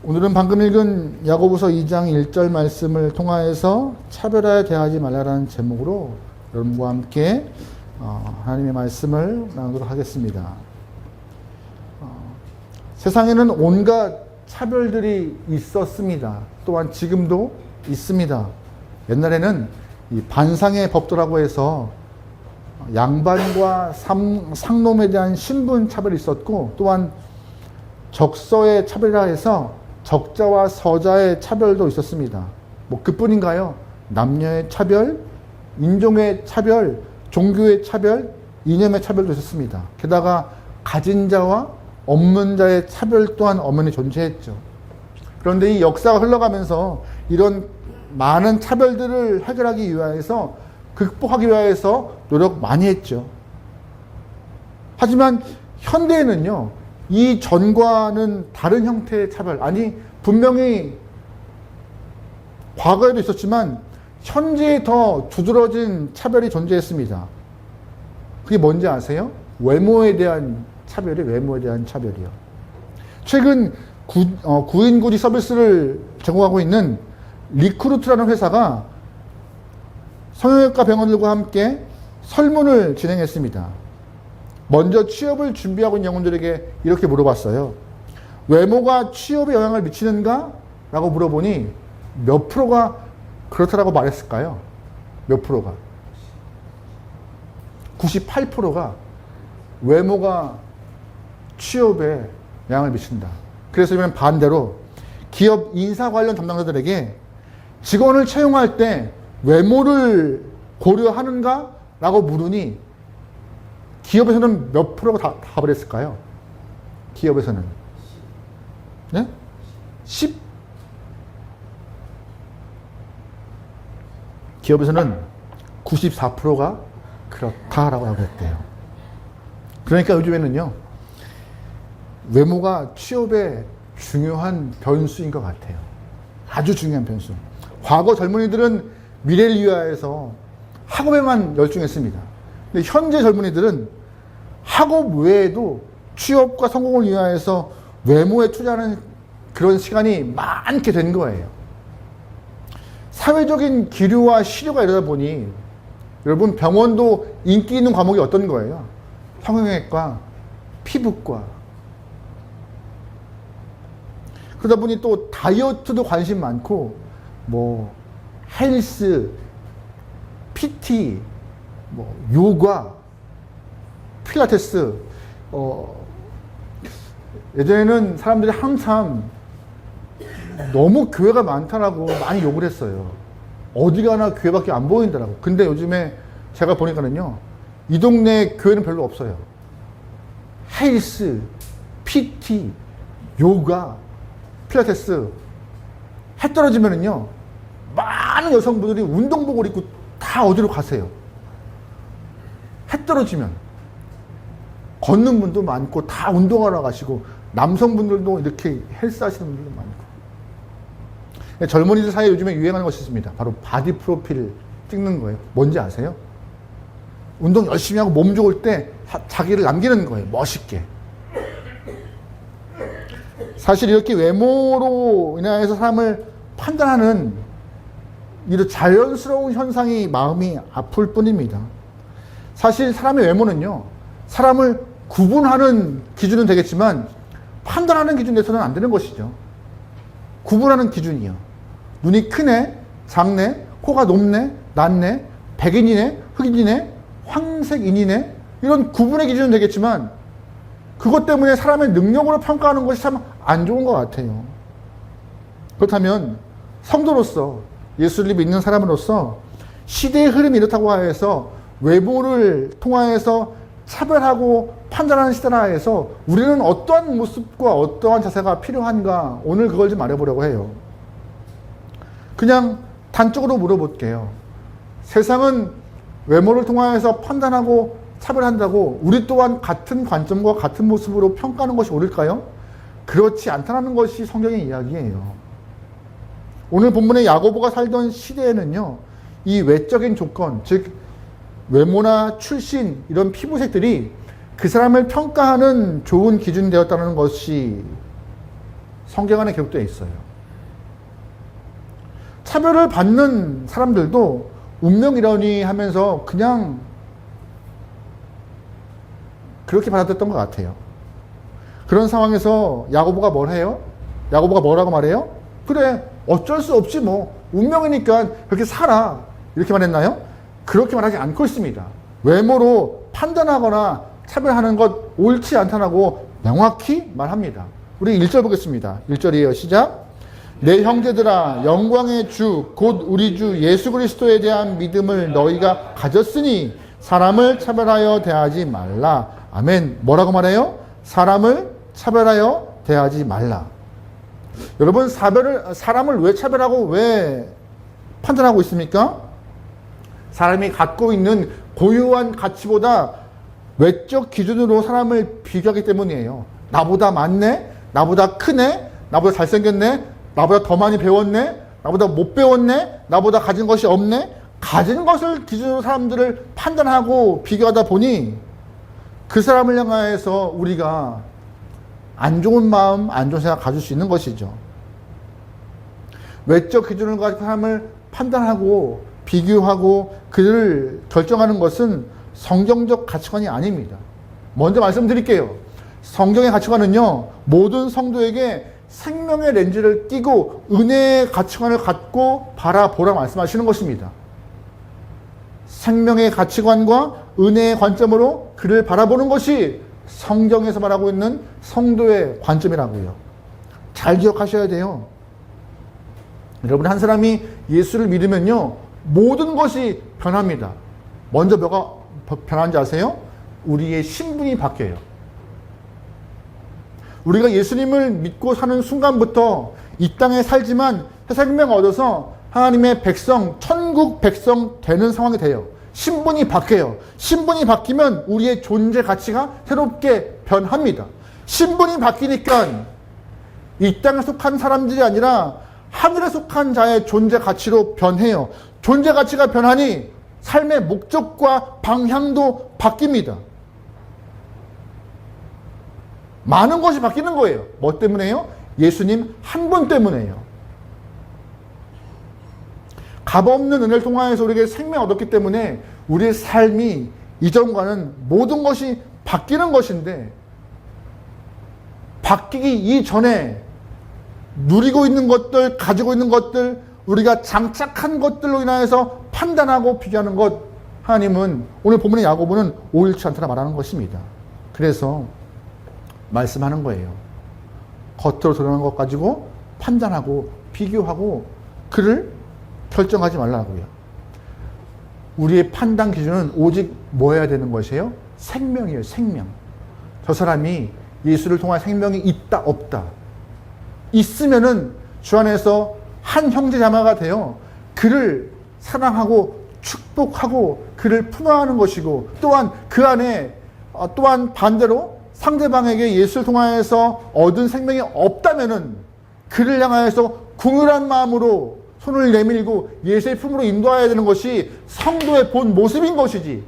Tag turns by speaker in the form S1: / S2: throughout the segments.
S1: 오늘은 방금 읽은 야고보서 2장 1절 말씀을 통하여서 차별하여 대하지 말라라는 제목으로 여러분과 함께 하나님의 말씀을 나누도록 하겠습니다. 세상에는 온갖 차별들이 있었습니다. 또한 지금도 있습니다. 옛날에는 이 반상의 법도라고 해서 양반과 상놈에 대한 신분 차별이 있었고, 또한 적서의 차별이라 해서 적자와 서자의 차별도 있었습니다. 뭐 그뿐인가요? 남녀의 차별, 인종의 차별, 종교의 차별, 이념의 차별도 있었습니다. 게다가 가진 자와 없는 자의 차별 또한 엄연히 존재했죠. 그런데 이 역사가 흘러가면서 이런 많은 차별들을 해결하기 위하여서, 극복하기 위하여서 노력 많이 했죠. 하지만 현대에는요, 이 전과는 다른 형태의 차별, 아니 분명히 과거에도 있었지만 현재에 더 두드러진 차별이 존재했습니다. 그게 뭔지 아세요? 외모에 대한 차별이, 외모에 대한 차별이요. 최근 구인구직 서비스를 제공하고 있는 리크루트라는 회사가 성형외과 병원들과 함께 설문을 진행했습니다. 먼저 취업을 준비하고 있는 영혼들에게 이렇게 물어봤어요. 외모가 취업에 영향을 미치는가? 라고 물어보니 몇 프로가 그렇다라고 말했을까요? 몇 프로가? 98%가 외모가 취업에 영향을 미친다. 그래서 이번엔 반대로 기업 인사 관련 담당자들에게 직원을 채용할 때 외모를 고려하는가? 라고 물으니 기업에서는 몇 프로가 답을 했을까요? 기업에서는. 네? 10? 기업에서는 94%가 그렇다라고 하고 했대요. 그러니까 요즘에는요, 외모가 취업의 중요한 변수인 것 같아요. 아주 중요한 변수. 과거 젊은이들은 미래를 위하여서 학업에만 열중했습니다. 근데 현재 젊은이들은 학업 외에도 취업과 성공을 위하여서 외모에 투자하는 그런 시간이 많게 된 거예요. 사회적인 기류와 시류가 이러다 보니 여러분, 병원도 인기 있는 과목이 어떤 거예요? 성형외과, 피부과. 그러다 보니 또 다이어트도 관심 많고, 뭐 헬스, PT, 뭐 요가, 필라테스. 예전에는 사람들이 항상 너무 교회가 많다라고 많이 욕을 했어요. 어디 가나 교회밖에 안 보인다라고. 근데 요즘에 제가 보니까는요, 이 동네 교회는 별로 없어요. 헬스, PT, 요가, 필라테스. 해 떨어지면은요, 많은 여성분들이 운동복을 입고 다 어디로 가세요. 해 떨어지면 걷는 분도 많고 다 운동하러 가시고, 남성분들도 이렇게 헬스 하시는 분들도 많고. 젊은이들 사이에 요즘에 유행하는 것이 있습니다. 바로 바디 프로필 찍는 거예요. 뭔지 아세요? 운동 열심히 하고 몸 좋을 때 자기를 남기는 거예요. 멋있게. 사실 이렇게 외모로 인하여서 사람을 판단하는 이런 자연스러운 현상이 마음이 아플 뿐입니다. 사실 사람의 외모는요, 사람을 구분하는 기준은 되겠지만 판단하는 기준에서는 안 되는 것이죠. 구분하는 기준이요. 눈이 크네, 작네, 코가 높네, 낮네, 백인이네, 흑인이네, 황색인이네, 이런 구분의 기준은 되겠지만 그것 때문에 사람의 능력으로 평가하는 것이 참 안 좋은 것 같아요. 그렇다면 성도로서, 예수를 믿는 사람으로서 시대의 흐름이 이렇다고 하여서 외모를 통하여서 차별하고 판단하는 시대라 해서 우리는 어떠한 모습과 어떠한 자세가 필요한가, 오늘 그걸 좀 알아보려고 해요. 그냥 단적으로 물어볼게요. 세상은 외모를 통하여서 판단하고 차별한다고 우리 또한 같은 관점과 같은 모습으로 평가하는 것이 옳을까요? 그렇지 않다는 것이 성경의 이야기예요. 오늘 본문의 야고보가 살던 시대에는요, 이 외적인 조건, 즉 외모나 출신, 이런 피부색들이 그 사람을 평가하는 좋은 기준이 되었다는 것이 성경 안에 기록되어 있어요. 차별을 받는 사람들도 운명이라니 하면서 그냥 그렇게 받아들였던 것 같아요. 그런 상황에서 야고보가 뭘 해요? 야고보가 뭐라고 말해요? 그래, 어쩔 수 없지 뭐. 운명이니까 그렇게 살아. 이렇게 말했나요? 그렇게 말하지 않고 있습니다. 외모로 판단하거나 차별하는 것 옳지 않다고 명확히 말합니다. 우리 1절 보겠습니다. 1절이에요. 시작. 내 형제들아, 영광의 주 곧 우리 주 예수 그리스도에 대한 믿음을 너희가 가졌으니 사람을 차별하여 대하지 말라. 아멘. 뭐라고 말해요? 사람을 차별하여 대하지 말라. 여러분, 사람을 왜 차별하고 왜 판단하고 있습니까? 사람이 갖고 있는 고유한 가치보다 외적 기준으로 사람을 비교하기 때문이에요. 나보다 많네? 나보다 크네? 나보다 잘생겼네? 나보다 더 많이 배웠네? 나보다 못 배웠네? 나보다 가진 것이 없네? 가진 것을 기준으로 사람들을 판단하고 비교하다 보니 그 사람을 향해서 우리가 안 좋은 마음, 안 좋은 생각 가질 수 있는 것이죠. 외적 기준을 가지고 사람을 판단하고 비교하고 그들을 결정하는 것은 성경적 가치관이 아닙니다. 먼저 말씀드릴게요. 성경의 가치관은요, 모든 성도에게 생명의 렌즈를 끼고 은혜의 가치관을 갖고 바라보라 말씀하시는 것입니다. 생명의 가치관과 은혜의 관점으로 그를 바라보는 것이 성경에서 말하고 있는 성도의 관점이라고요. 잘 기억하셔야 돼요. 여러분, 한 사람이 예수를 믿으면요, 모든 것이 변합니다. 먼저 뭐가 변하는지 아세요? 우리의 신분이 바뀌어요. 우리가 예수님을 믿고 사는 순간부터 이 땅에 살지만 새 생명 얻어서 하나님의 백성, 천국 백성 되는 상황이 돼요. 신분이 바뀌어요. 신분이 바뀌면 우리의 존재 가치가 새롭게 변합니다. 신분이 바뀌니까 이 땅에 속한 사람들이 아니라 하늘에 속한 자의 존재 가치로 변해요. 존재 가치가 변하니 삶의 목적과 방향도 바뀝니다. 많은 것이 바뀌는 거예요. 뭐 때문에요? 예수님 한 분 때문에요. 값없는 은혜를 통하여서 우리에게 생명 얻었기 때문에 우리의 삶이 이전과는 모든 것이 바뀌는 것인데, 바뀌기 이전에 누리고 있는 것들, 가지고 있는 것들, 우리가 장착한 것들로 인하여서 판단하고 비교하는 것, 하나님은 오늘 본문의 야고보는 옳지 않다라 말하는 것입니다. 그래서 말씀하는 거예요. 겉으로 드러나는 것 가지고 판단하고 비교하고 그를 결정하지 말라고요. 우리의 판단 기준은 오직 뭐여야 되는 것이에요? 생명이에요. 생명. 저 사람이 예수를 통한 생명이 있다 없다. 있으면은 주 안에서 한 형제자매가 되어 그를 사랑하고 축복하고 그를 품어하는 것이고, 또한 그 안에 또한 반대로 상대방에게 예수를 통하여서 얻은 생명이 없다면은 그를 향하여서 궁휼한 마음으로 손을 내밀고 예수의 품으로 인도해야 되는 것이 성도의 본 모습인 것이지,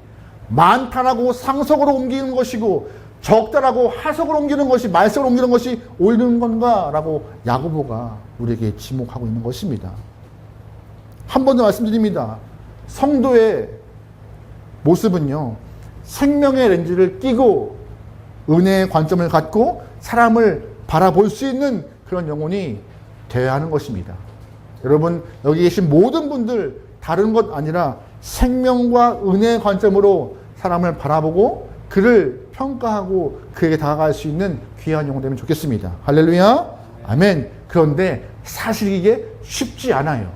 S1: 많다라고 상석으로 옮기는 것이고 적다라고 하석으로 옮기는 것이, 말석으로 옮기는 것이 옳은 건가라고 야고보가 우리에게 지목하고 있는 것입니다. 한 번 더 말씀드립니다. 성도의 모습은요, 생명의 렌즈를 끼고 은혜의 관점을 갖고 사람을 바라볼 수 있는 그런 영혼이 되어야 하는 것입니다. 여러분, 여기 계신 모든 분들 다른 것 아니라 생명과 은혜의 관점으로 사람을 바라보고 그를 평가하고 그에게 다가갈 수 있는 귀한 영혼 되면 좋겠습니다. 할렐루야, 아멘. 그런데 사실 이게 쉽지 않아요.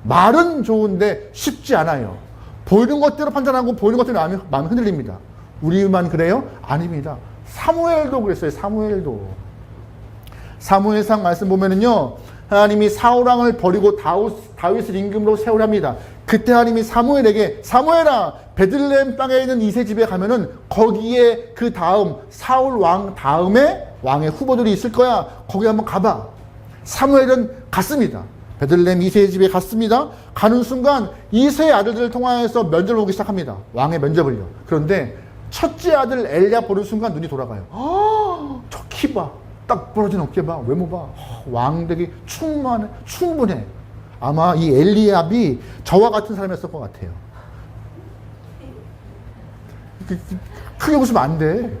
S1: 말은 좋은데 쉽지 않아요. 보이는 것대로 판단하고 보이는 것대로 마음이 흔들립니다. 우리만 그래요? 아닙니다. 사무엘도 그랬어요. 사무엘상 말씀 보면은요, 하나님이 사울왕을 버리고 다윗을 임금으로 세우랍니다. 그때 하나님이 사무엘에게, 사무엘아, 베들레헴 땅에 있는 이세 집에 가면은 거기에 그 다음 사울 왕 다음에 왕의 후보들이 있을 거야. 거기 한번 가봐. 사무엘은 갔습니다. 베들레헴 이세 집에 갔습니다. 가는 순간 이세의 아들들을 통하여서 면접을 보기 시작합니다. 왕의 면접을요. 그런데 첫째 아들 엘리야 보는 순간 눈이 돌아가요. 저 키 봐. 딱 부러진 어깨 봐, 외모 봐. 왕되기 충분해. 아마 이 엘리압이 저와 같은 사람이었을 것 같아요. 크게 웃으면 안 돼.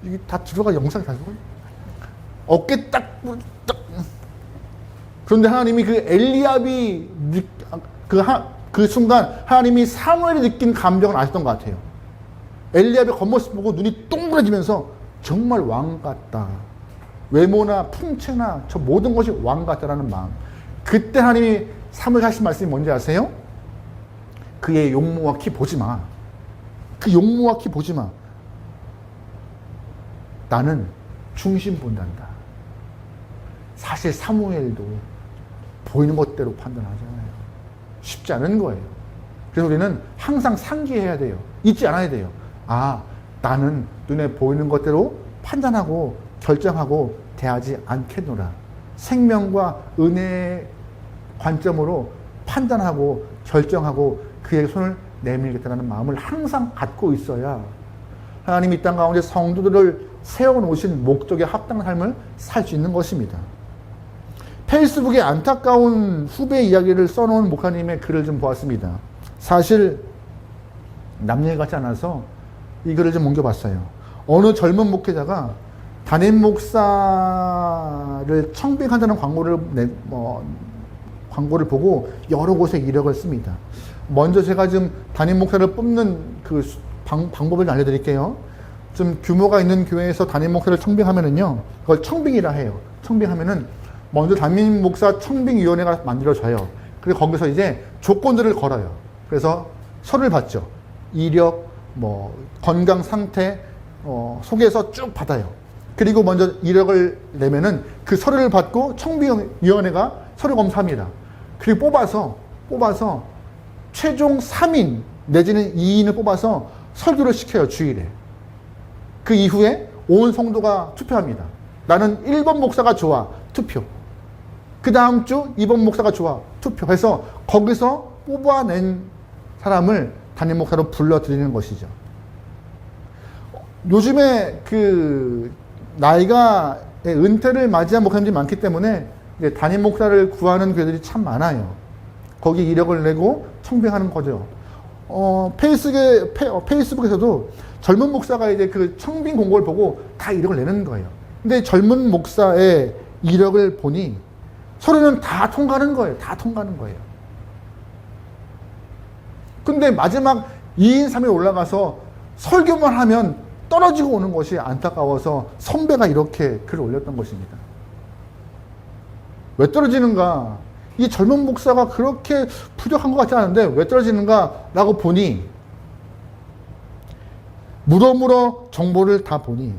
S1: 이게 다 들어가, 영상이 다 들어가. 어깨 딱. 그런데 하나님이 그 엘리압이 그 순간 하나님이 사무엘이 느낀 감정을 아셨던 것 같아요. 엘리압의 겉모습 보고 눈이 동그래지면서 정말 왕 같다. 외모나 풍채나 저 모든 것이 왕 같다라는 마음. 그때 하나님이 사무엘 하신 말씀이 뭔지 아세요? 그의 용모와 키 보지 마. 그 용모와 키 보지 마. 나는 중심 본단다. 사실 사무엘도 보이는 것대로 판단하잖아요. 쉽지 않은 거예요. 그래서 우리는 항상 상기해야 돼요. 잊지 않아야 돼요. 아, 나는 눈에 보이는 것대로 판단하고 결정하고 대하지 않겠노라. 생명과 은혜의 관점으로 판단하고 결정하고 그의 손을 내밀겠다는 마음을 항상 갖고 있어야 하나님이 이 땅 가운데 성도들을 세워놓으신 목적에 합당한 삶을 살 수 있는 것입니다. 페이스북에 안타까운 후배 이야기를 써놓은 목사님의 글을 좀 보았습니다. 사실 남 얘기 같지 않아서 이 글을 좀 옮겨봤어요. 어느 젊은 목회자가 담임 목사를 청빙한다는 광고를 보고 여러 곳에 이력을 씁니다. 먼저 제가 좀 담임 목사를 뽑는 그 방법을 알려드릴게요. 좀 규모가 있는 교회에서 담임 목사를 청빙하면은요, 그걸 청빙이라 해요. 청빙하면은 먼저 담임 목사 청빙위원회가 만들어져요. 그리고 거기서 이제 조건들을 걸어요. 그래서 서류를 받죠. 이력, 건강 상태, 소개서 쭉 받아요. 그리고 먼저 이력을 내면은 그 서류를 받고 청빙위원회가 서류 검사합니다. 그리고 뽑아서 최종 3인 내지는 2인을 뽑아서 설교를 시켜요, 주일에. 그 이후에 온 성도가 투표합니다. 나는 1번 목사가 좋아, 투표. 그 다음 주 2번 목사가 좋아, 투표해서 거기서 뽑아낸 사람을 담임 목사로 불러들이는 것이죠. 요즘에 그 나이가 은퇴를 맞이한 목사님들이 많기 때문에 이제 담임 목사를 구하는 교회들이 참 많아요. 거기 이력을 내고 청빙하는 거죠. 페이스북에서도 젊은 목사가 이제 그 청빙 공고를 보고 다 이력을 내는 거예요. 근데 젊은 목사의 이력을 보니 서류는 다 통과하는 거예요. 다 통과하는 거예요. 근데 마지막 2인 3인 올라가서 설교만 하면 떨어지고 오는 것이 안타까워서 선배가 이렇게 글을 올렸던 것입니다. 왜 떨어지는가? 이 젊은 목사가 그렇게 부족한 것 같지 않은데 왜 떨어지는가? 라고 보니 물어물어 정보를 다 보니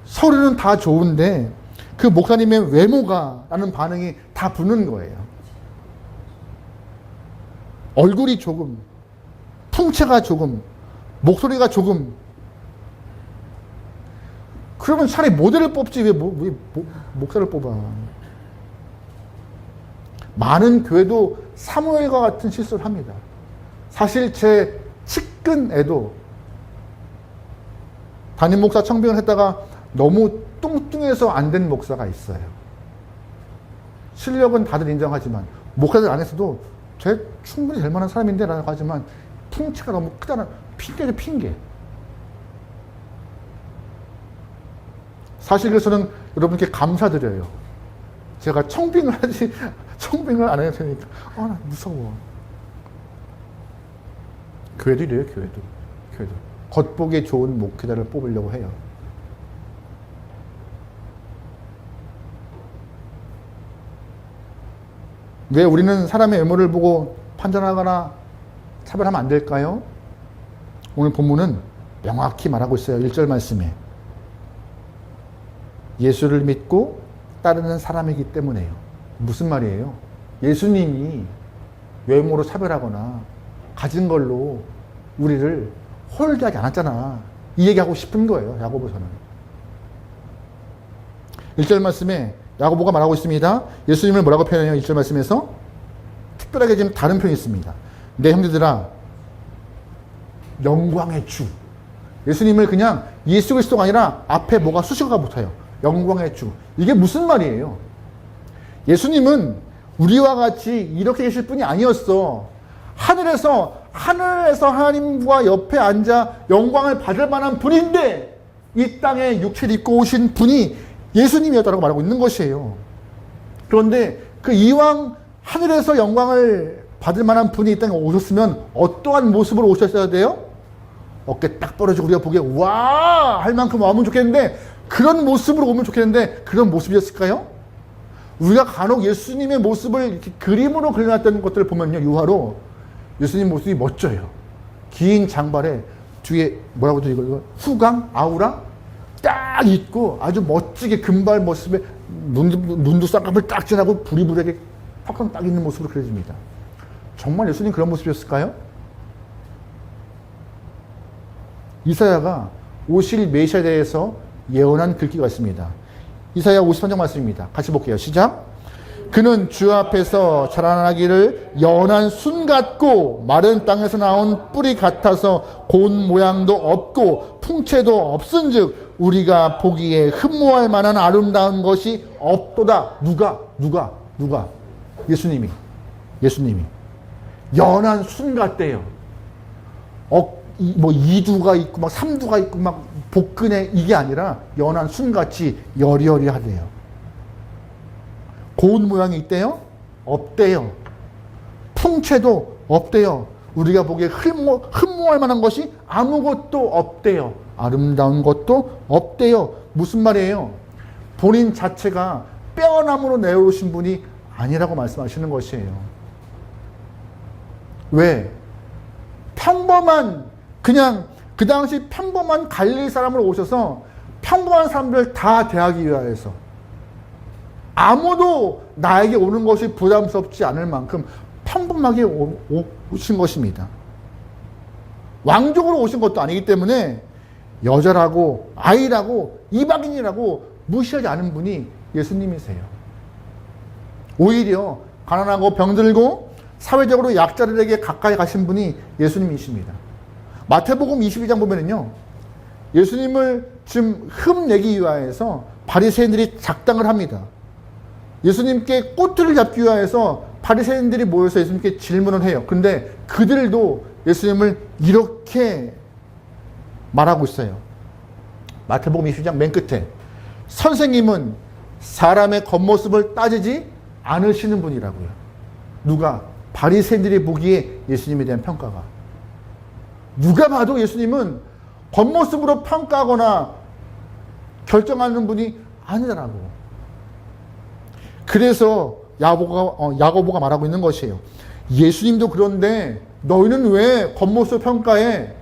S1: 서류는 다 좋은데 그 목사님의 외모가 라는 반응이 다 붙는 거예요. 얼굴이 조금, 풍채가 조금, 목소리가 조금. 그러면 차라리 모델을 뽑지 왜 목사를 뽑아. 많은 교회도 사무엘과 같은 실수를 합니다. 사실 제 측근 애도 담임 목사 청빙을 했다가 너무 뚱뚱해서 안 된 목사가 있어요. 실력은 다들 인정하지만 목사들 안에서도 쟤 충분히 될 만한 사람인데 라고 하지만 풍채가 너무 크다는 핑계죠, 핑계. 사실 그래서는 여러분께 감사드려요. 제가 청빙을 안 해도 되니까 나 무서워. 교회도 이래요. 교회도 겉보기 좋은 목회자를 뽑으려고 해요. 왜 우리는 사람의 외모를 보고 판단하거나 차별하면 안 될까요? 오늘 본문은 명확히 말하고 있어요. 1절 말씀에 예수를 믿고 따르는 사람이기 때문에요. 무슨 말이에요? 예수님이 외모로 차별하거나 가진 걸로 우리를 홀대하지 않았잖아. 이 얘기하고 싶은 거예요. 야고보서는. 1절 말씀에 야고보가 말하고 있습니다. 예수님을 뭐라고 표현해요? 1절 말씀에서 특별하게 지금 다른 표현이 있습니다. 내 형제들아 영광의 주. 예수님을 그냥 예수 그리스도가 아니라 앞에 뭐가 수식어가 붙어요. 영광의 주. 이게 무슨 말이에요? 예수님은 우리와 같이 이렇게 계실 분이 아니었어. 하늘에서 하나님과 옆에 앉아 영광을 받을 만한 분인데 이 땅에 육체를 입고 오신 분이 예수님이었다고 말하고 있는 것이에요. 그런데 그 이왕 하늘에서 영광을 받을 만한 분이 이 땅에 오셨으면 어떠한 모습으로 오셨어야 돼요? 어깨 딱 벌어지고 우리가 보기에 와! 할 만큼 와면 좋겠는데 그런 모습으로 오면 좋겠는데 그런 모습이었을까요? 우리가 간혹 예수님의 모습을 이렇게 그림으로 그려놨던 것들을 보면요. 유화로 예수님 모습이 멋져요. 긴 장발에 뒤에 뭐라고 하죠? 이거 후광? 아우라? 딱 있고 아주 멋지게 금발 모습에 눈도 쌍꺼풀 딱 지나고 부리부리하게 팍팍 딱 있는 모습으로 그려집니다. 정말 예수님 그런 모습이었을까요? 이사야가 오실 메시아에 대해서 예언한 글귀가 있습니다. 이사야 53장 말씀입니다. 같이 볼게요. 시작. 그는 주 앞에서 자라나기를 연한 순 같고 마른 땅에서 나온 뿌리 같아서 고운 모양도 없고 풍채도 없은즉 우리가 보기에 흠모할 만한 아름다운 것이 없도다. 누가? 예수님이 연한 순 같대요. 뭐 2두가 있고 막 3두가 있고 막 복근에 이게 아니라 연한 순같이 여리여리하대요. 고운 모양이 있대요? 없대요. 풍채도 없대요. 우리가 보기에 흠모할 만한 것이 아무것도 없대요. 아름다운 것도 없대요. 무슨 말이에요? 본인 자체가 뼈나무로 내어오신 분이 아니라고 말씀하시는 것이에요. 왜? 평범한 그냥 그 당시 평범한 갈릴리 사람으로 오셔서 평범한 사람들을 다 대하기 위하여서 아무도 나에게 오는 것이 부담스럽지 않을 만큼 평범하게 오신 것입니다. 왕족으로 오신 것도 아니기 때문에 여자라고 아이라고 이방인이라고 무시하지 않은 분이 예수님이세요. 오히려 가난하고 병들고 사회적으로 약자들에게 가까이 가신 분이 예수님이십니다. 마태복음 22장 보면은요, 예수님을 지금 흠내기 위하여서 바리새인들이 작당을 합니다. 예수님께 꼬투리를 잡기 위하여서 바리새인들이 모여서 예수님께 질문을 해요. 그런데 그들도 예수님을 이렇게 말하고 있어요. 마태복음 22장 맨 끝에 선생님은 사람의 겉모습을 따지지 않으시는 분이라고요. 누가? 바리새인들이 보기에 예수님에 대한 평가가. 누가 봐도 예수님은 겉모습으로 평가하거나 결정하는 분이 아니더라고. 그래서 야고보가 말하고 있는 것이에요. 예수님도 그런데 너희는 왜 겉모습 평가해?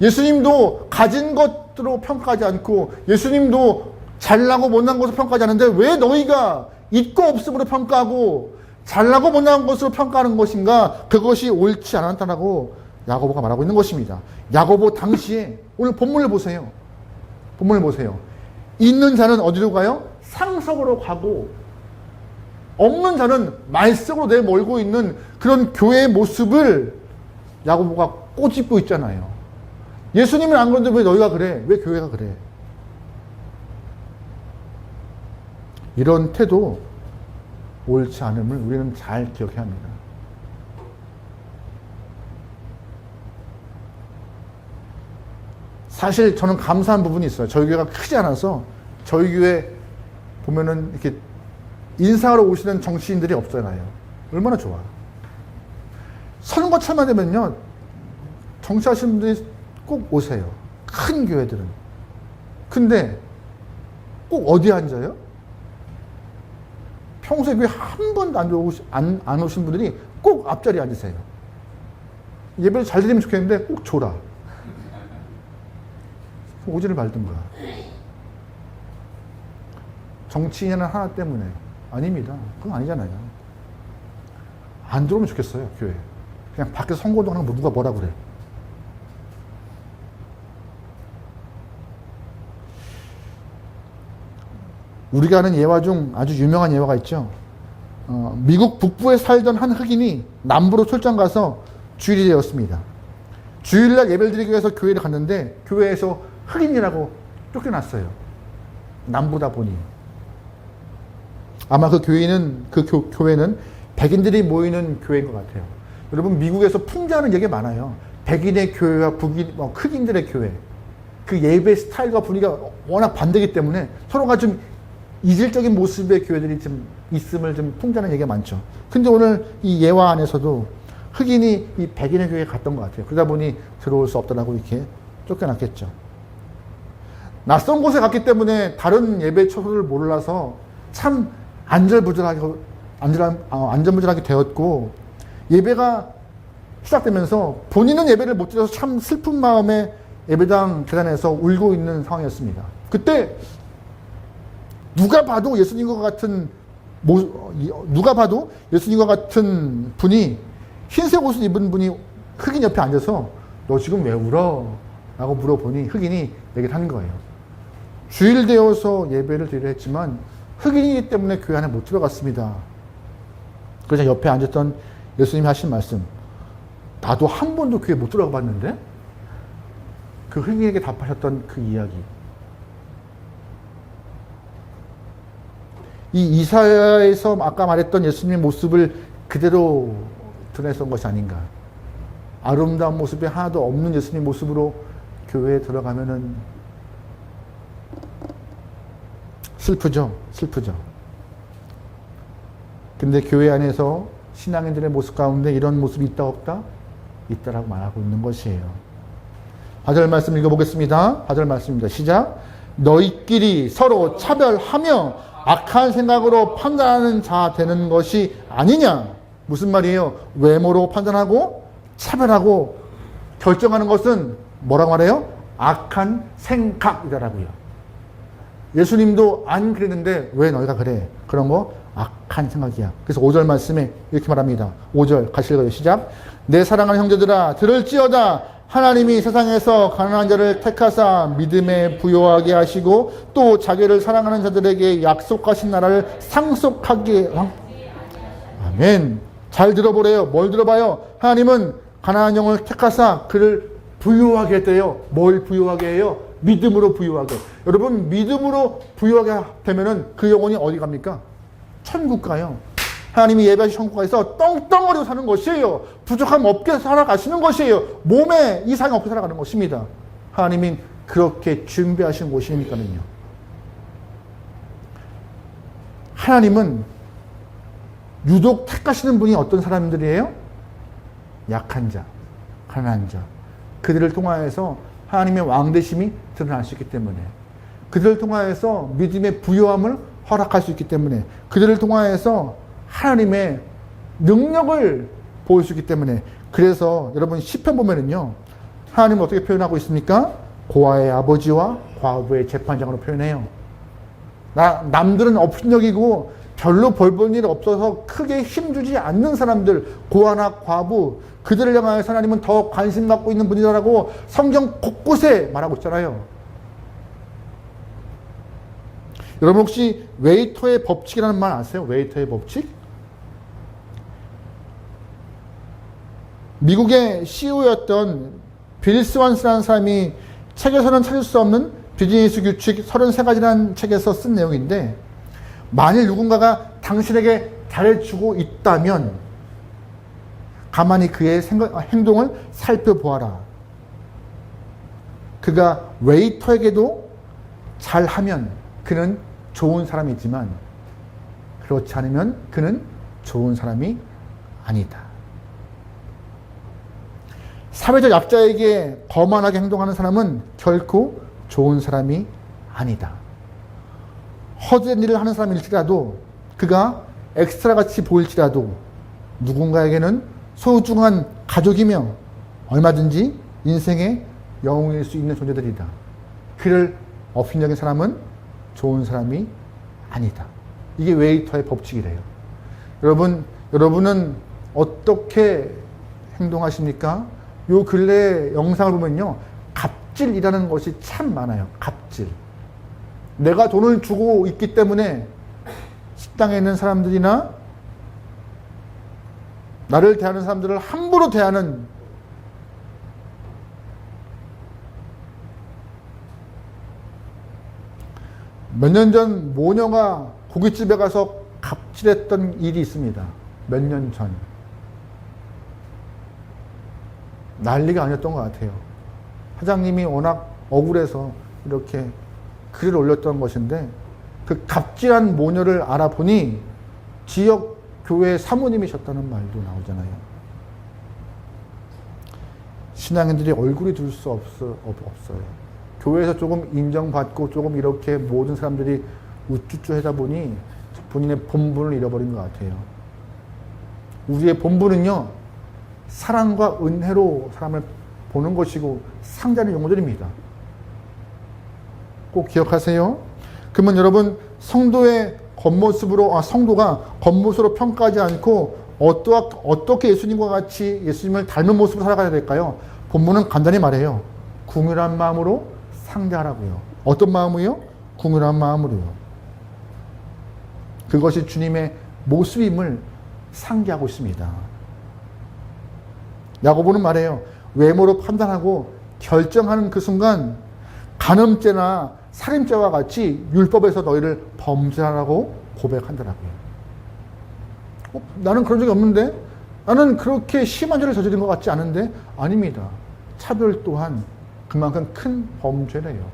S1: 예수님도 가진 것으로 평가하지 않고 예수님도 잘나고 못난 것으로 평가하지 않는데 왜 너희가 있고 없음으로 평가하고 잘나고 못난 것으로 평가하는 것인가? 그것이 옳지 않았다라고 야고보가 말하고 있는 것입니다. 야고보 당시에 오늘 본문을 보세요. 있는 자는 어디로 가요? 상석으로 가고 없는 자는 말석으로 내몰고 있는 그런 교회의 모습을 야고보가 꼬집고 있잖아요. 예수님은 안 그런데 왜 너희가 그래? 왜 교회가 그래? 이런 태도 옳지 않음을 우리는 잘 기억해야 합니다. 사실 저는 감사한 부분이 있어요. 저희 교회가 크지 않아서 저희 교회 보면은 이렇게 인사하러 오시는 정치인들이 없잖아요. 얼마나 좋아. 선거철만 되면요, 정치하시는 분들이 꼭 오세요. 큰 교회들은. 근데 꼭 어디에 앉아요? 평소에 교회 한 번도 안 오신 분들이 꼭 앞자리에 앉으세요. 예배를 잘 드리면 좋겠는데 꼭 줘라. 오지를 말든가. 정치인은 하나 때문에. 아닙니다. 그건 아니잖아요. 안 들어오면 좋겠어요, 교회. 그냥 밖에서 선거도 하는 거 누가 뭐라 그래. 우리가 아는 예화 중 아주 유명한 예화가 있죠. 미국 북부에 살던 한 흑인이 남부로 출장 가서 주일이 되었습니다. 주일날 예배를 드리기 위해서 교회를 갔는데 교회에서 흑인이라고 쫓겨났어요. 남부다 보니. 아마 그 교회는, 교회는 백인들이 모이는 교회인 것 같아요. 여러분, 미국에서 풍자하는 얘기 많아요. 백인의 교회와 흑인들의 교회. 그 예배 스타일과 분위기가 워낙 반대이기 때문에 서로가 좀 이질적인 모습의 교회들이 좀 있음을 좀 풍자하는 얘기가 많죠. 근데 오늘 이 예화 안에서도 흑인이 이 백인의 교회에 갔던 것 같아요. 그러다 보니 들어올 수 없더라고 이렇게 쫓겨났겠죠. 낯선 곳에 갔기 때문에 다른 예배 처소를 몰라서 참 안절부절하게 되었고, 예배가 시작되면서 본인은 예배를 못 드려서 참 슬픈 마음에 예배당 계단에서 울고 있는 상황이었습니다. 그때 누가 봐도 예수님과 같은 분이, 흰색 옷을 입은 분이 흑인 옆에 앉아서 너 지금 왜 울어? 라고 물어보니 흑인이 얘기를 한 거예요. 주일 되어서 예배를 드리려 했지만 흑인이기 때문에 교회 안에 못 들어갔습니다. 그래서 옆에 앉았던 예수님이 하신 말씀, 나도 한 번도 교회 못 들어가 봤는데? 그 흑인에게 답하셨던 그 이야기. 이 이사야에서 아까 말했던 예수님의 모습을 그대로 드러냈던 것이 아닌가. 아름다운 모습이 하나도 없는 예수님 모습으로 교회에 들어가면은 슬프죠. 근데 교회 안에서 신앙인들의 모습 가운데 이런 모습이 있다 없다? 있다라고 말하고 있는 것이에요. 4절 말씀 읽어보겠습니다. 4절 말씀입니다. 시작. 너희끼리 서로 차별하며 악한 생각으로 판단하는 자 되는 것이 아니냐. 무슨 말이에요? 외모로 판단하고 차별하고 결정하는 것은 뭐라고 말해요? 악한 생각이다라고요. 예수님도 안 그랬는데 왜 너희가 그래? 그런 거 악한 생각이야. 그래서 5절 말씀에 이렇게 말합니다. 5절 같이 읽어요. 시작. 내 사랑하는 형제들아 들을지어다. 하나님이 세상에서 가난한 자를 택하사 믿음에 부요하게 하시고 또 자기를 사랑하는 자들에게 약속하신 나라를 상속하게. 아멘. 잘 들어보래요. 뭘 들어봐요? 하나님은 가난한 영을 택하사 그를 부요하게 했대요. 뭘 부요하게 해요? 믿음으로 부요하게. 여러분, 믿음으로 부요하게 되면은 그 영혼이 어디 갑니까? 천국 가요. 하나님이 예배하신 천국에서 떵떵거리고 사는 것이에요. 부족함 없게 살아가시는 것이에요. 몸에 이상이 없게 살아가는 것입니다. 하나님이 그렇게 준비하신 곳이니까요. 하나님은 유독 택하시는 분이 어떤 사람들이에요? 약한 자, 가난한 자. 그들을 통하여서 하나님의 왕되심이 드러날 수 있기 때문에, 그들을 통하여서 믿음의 부요함을 허락할 수 있기 때문에, 그들을 통하여서 하나님의 능력을 보일 수 있기 때문에. 그래서 여러분 시편 보면은요, 하나님은 어떻게 표현하고 있습니까? 고아의 아버지와 과부의 재판장으로 표현해요. 남들은 업신여기고 별로 벌 본 일 없어서 크게 힘주지 않는 사람들, 고아나 과부, 그들을 향하여서 하나님은 더 관심 갖고 있는 분이라고 성경 곳곳에 말하고 있잖아요. 여러분 혹시 웨이터의 법칙이라는 말 아세요? 웨이터의 법칙? 미국의 CEO였던 빌 스완스라는 사람이 책에서는 찾을 수 없는 비즈니스 규칙 33가지라는 책에서 쓴 내용인데, 만일 누군가가 당신에게 잘해주고 있다면 가만히 그의 행동을 살펴보아라. 그가 웨이터에게도 잘하면 그는 좋은 사람이지만 그렇지 않으면 그는 좋은 사람이 아니다. 사회적 약자에게 거만하게 행동하는 사람은 결코 좋은 사람이 아니다. 허드렛 일을 하는 사람일지라도, 그가 엑스트라같이 보일지라도 누군가에게는 소중한 가족이며 얼마든지 인생의 영웅일 수 있는 존재들이다. 그를 업신여긴 사람은 좋은 사람이 아니다. 이게 웨이터의 법칙이래요. 여러분은 어떻게 행동하십니까? 요 근래 영상을 보면요, 갑질이라는 것이 참 많아요. 갑질. 내가 돈을 주고 있기 때문에 식당에 있는 사람들이나 나를 대하는 사람들을 함부로 대하는, 몇 년 전 모녀가 고깃집에 가서 갑질했던 일이 있습니다. 몇 년 전. 난리가 아니었던 것 같아요. 사장님이 워낙 억울해서 이렇게 글을 올렸던 것인데 그 갑질한 모녀를 알아보니 지역 교회 사모님이셨다는 말도 나오잖아요. 신앙인들이 얼굴이 둘 수 없어요. 교회에서 조금 인정받고 조금 이렇게 모든 사람들이 우쭈쭈 하다 보니 본인의 본분을 잃어버린 것 같아요. 우리의 본분은요, 사랑과 은혜로 사람을 보는 것이고 상자는 용어들입니다. 꼭 기억하세요. 그러면 여러분, 성도가 겉모습으로 평가하지 않고 어떻게 예수님과 같이 예수님을 닮은 모습으로 살아가야 될까요? 본문은 간단히 말해요. 궁휼한 마음으로 상대하라고요. 어떤 마음이요? 궁휼한 마음으로요. 그것이 주님의 모습임을 상기하고 있습니다. 야고보는 말해요. 외모로 판단하고 결정하는 그 순간 간음죄나 살인죄와 같이 율법에서 너희를 범죄하라고 고백한다라고요. 나는 그런 적이 없는데? 나는 그렇게 심한 죄를 저지른 것 같지 않은데? 아닙니다. 차별 또한 그만큼 큰 범죄래요.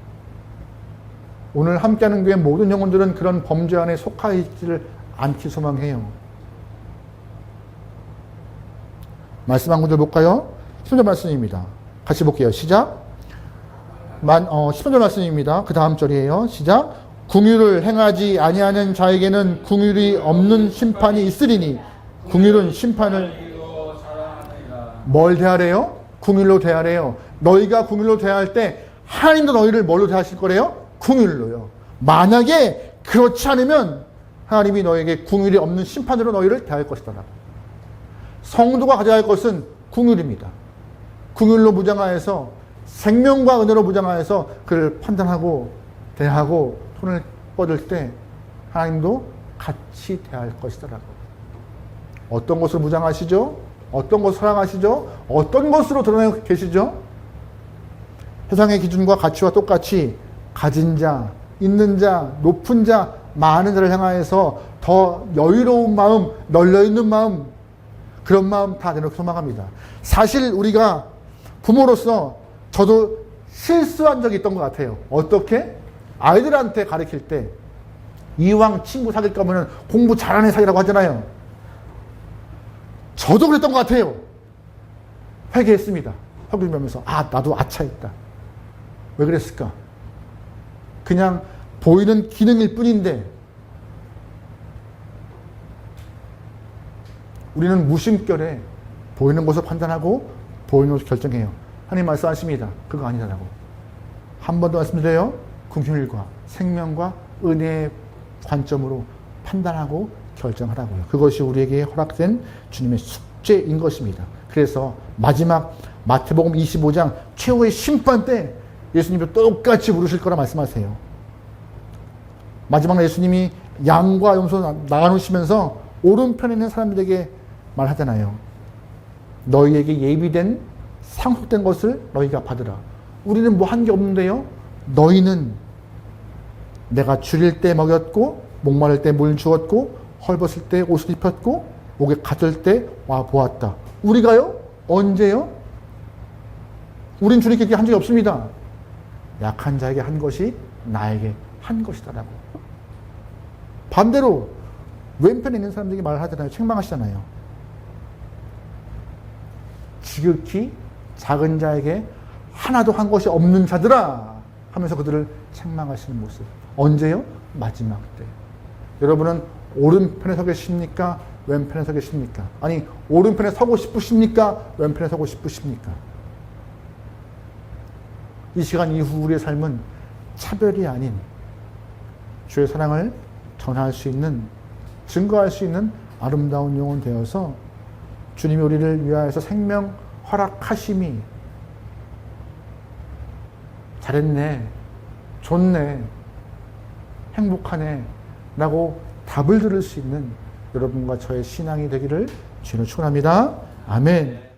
S1: 오늘 함께하는 교회 모든 영혼들은 그런 범죄 안에 속하 있지를 않기 소망해요. 말씀 한 구절 볼까요? 10절 말씀입니다. 같이 볼게요. 시작. 10절 말씀입니다. 그 다음 절이에요. 시작. 궁휼을 행하지 아니하는 자에게는 궁휼이 없는 심판이 있으리니 궁휼은 심판을 뭘 대하래요? 궁휼로 대하래요. 너희가 궁휼로 대할 때 하나님도 너희를 뭘로 대하실 거래요? 궁휼로요. 만약에 그렇지 않으면 하나님이 너에게 궁휼이 없는 심판으로 너희를 대할 것이다. 성도가 가져야 할 것은 궁휼입니다. 궁휼로 무장하여서 생명과 은혜로 무장하여서 그를 판단하고 대하고 손을 뻗을 때 하나님도 같이 대할 것이다라고. 어떤 것으로 무장하시죠? 어떤 것을 사랑하시죠? 어떤 것으로 드러내고 계시죠? 세상의 기준과 가치와 똑같이 가진 자, 있는 자, 높은 자, 많은 자를 향하여서 더 여유로운 마음, 널려있는 마음, 그런 마음 다 내놓고 소망합니다. 사실 우리가 부모로서 저도 실수한 적이 있던 것 같아요. 어떻게? 아이들한테 가르칠 때 이왕 친구 사귈 거면 공부 잘하는 애 사귀라고 하잖아요. 저도 그랬던 것 같아요. 회개했습니다. 회개하면서 나도 아차했다. 왜 그랬을까? 그냥 보이는 기능일 뿐인데 우리는 무심결에 보이는 것을 판단하고 보이는 것을 결정해요. 하나님 말씀하십니다. 그거 아니다라고. 한 번 더 말씀드려요. 긍휼과 생명과 은혜의 관점으로 판단하고 결정하라고요. 그것이 우리에게 허락된 주님의 숙제인 것입니다. 그래서 마지막 마태복음 25장 최후의 심판 때 예수님이 똑같이 부르실 거라 말씀하세요. 마지막 예수님이 양과 염소 나누시면서 오른편에 있는 사람들에게 말하잖아요. 너희에게 예비된 상속된 것을 너희가 받으라. 우리는 뭐 한 게 없는데요. 너희는 내가 줄일 때 먹였고 목마를 때 물 주었고 헐벗을 때 옷을 입혔고 목에 갇을 때 와 보았다. 우리가요? 언제요? 우린 주님께 한 적이 없습니다. 약한 자에게 한 것이 나에게 한 것이다라고. 반대로 왼편에 있는 사람들에게 말을 하잖아요. 책망하시잖아요. 지극히 작은 자에게 하나도 한 것이 없는 자들아 하면서 그들을 책망하시는 모습. 언제요? 마지막 때. 여러분은 오른편에 서 계십니까? 왼편에 서 계십니까? 아니, 오른편에 서고 싶으십니까? 왼편에 서고 싶으십니까? 이 시간 이후 우리의 삶은 차별이 아닌 주의 사랑을 전할 수 있는, 증거할 수 있는 아름다운 영혼 되어서 주님이 우리를 위하여서 생명 허락하심이 잘했네, 좋네, 행복하네 라고 답을 들을 수 있는 여러분과 저의 신앙이 되기를 주님으로 축원합니다. 아멘.